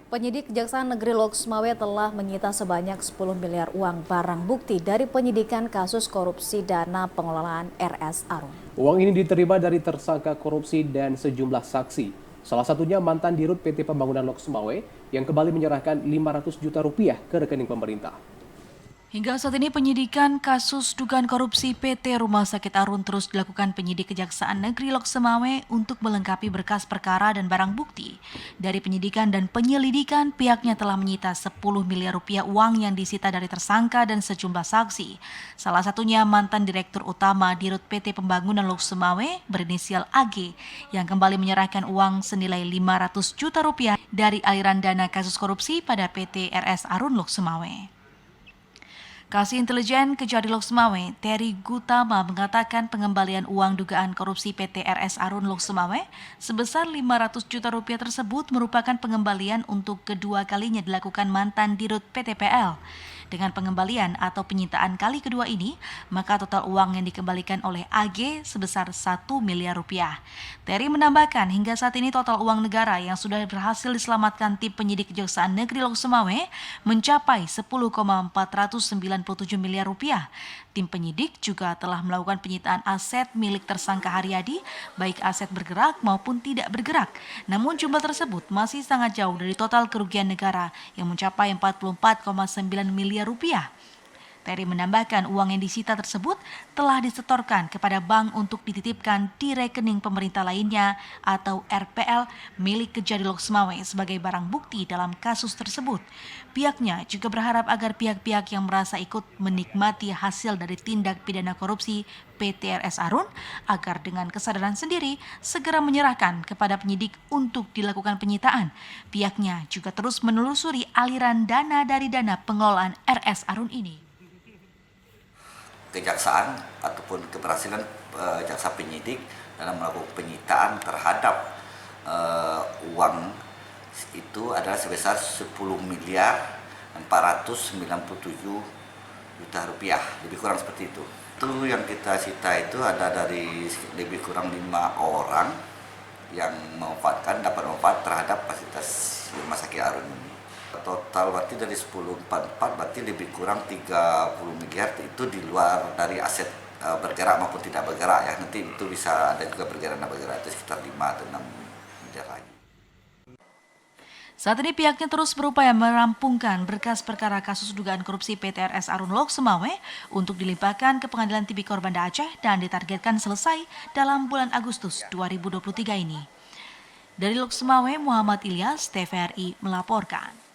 Penyidik Kejaksaan Negeri Loksmawe telah menyita sebanyak 10 miliar uang barang bukti dari penyidikan kasus korupsi dana pengelolaan RS Arun. Uang ini diterima dari tersangka korupsi dan sejumlah saksi. Salah satunya mantan Dirut PT Pembangunan Loksmawe yang kembali menyerahkan 500 juta rupiah ke rekening pemerintah. Hingga saat ini penyidikan kasus dugaan korupsi PT Rumah Sakit Arun terus dilakukan penyidik Kejaksaan Negeri Loksmawe untuk melengkapi berkas perkara dan barang bukti. Dari penyidikan dan penyelidikan, pihaknya telah menyita 10 miliar rupiah uang yang disita dari tersangka dan sejumlah saksi. Salah satunya mantan Direktur Utama Dirut PT Pembangunan Loksmawe berinisial AG yang kembali menyerahkan uang senilai 500 juta rupiah dari aliran dana kasus korupsi pada PT RS Arun Loksmawe. Kasih Intelijen Kejari Loksmawe, Terry Gutama mengatakan pengembalian uang dugaan korupsi PT RS Arun Loksmawe sebesar 500 juta rupiah tersebut merupakan pengembalian untuk kedua kalinya dilakukan mantan Dirut PTPL. Dengan pengembalian atau penyitaan kali kedua ini, maka total uang yang dikembalikan oleh AG sebesar 1 miliar rupiah. Terry menambahkan hingga saat ini total uang negara yang sudah berhasil diselamatkan tim penyidik Kejaksaan Negeri Loksmawe mencapai 10,497 miliar rupiah. Tim penyidik juga telah melakukan penyitaan aset milik tersangka Haryadi, baik aset bergerak maupun tidak bergerak. Namun jumlah tersebut masih sangat jauh dari total kerugian negara yang mencapai 44,9 miliar rupiah. Terry menambahkan uang yang disita tersebut telah disetorkan kepada bank untuk dititipkan di rekening pemerintah lainnya atau RPL milik Kejari Loksmawe sebagai barang bukti dalam kasus tersebut. Pihaknya juga berharap agar pihak-pihak yang merasa ikut menikmati hasil dari tindak pidana korupsi PT RS Arun agar dengan kesadaran sendiri segera menyerahkan kepada penyidik untuk dilakukan penyitaan. Pihaknya juga terus menelusuri aliran dana dari dana pengelolaan RS Arun ini. Kejaksaan ataupun keberhasilan jaksa penyidik dalam melakukan penyitaan terhadap uang itu adalah sebesar 10 miliar 497 juta rupiah, lebih kurang seperti itu. Itu yang kita sita itu ada dari lebih kurang 5 orang yang dapat manfaat terhadap fasilitas Rumah Sakit Arun ini. Total berarti dari 1044 berarti lebih kurang 30 miliar itu di luar dari aset bergerak maupun tidak bergerak ya. Nanti itu bisa ada juga bergerak dan bergerak itu sekitar 5 atau 6 miliar lagi. Saat ini pihaknya terus berupaya merampungkan berkas perkara kasus dugaan korupsi PT RS Arun Loksmawe untuk dilimpahkan ke Pengadilan Tipikor Banda Aceh dan ditargetkan selesai dalam bulan Agustus 2023 ini. Dari Loksmawe, Muhammad Ilyas, TVRI melaporkan.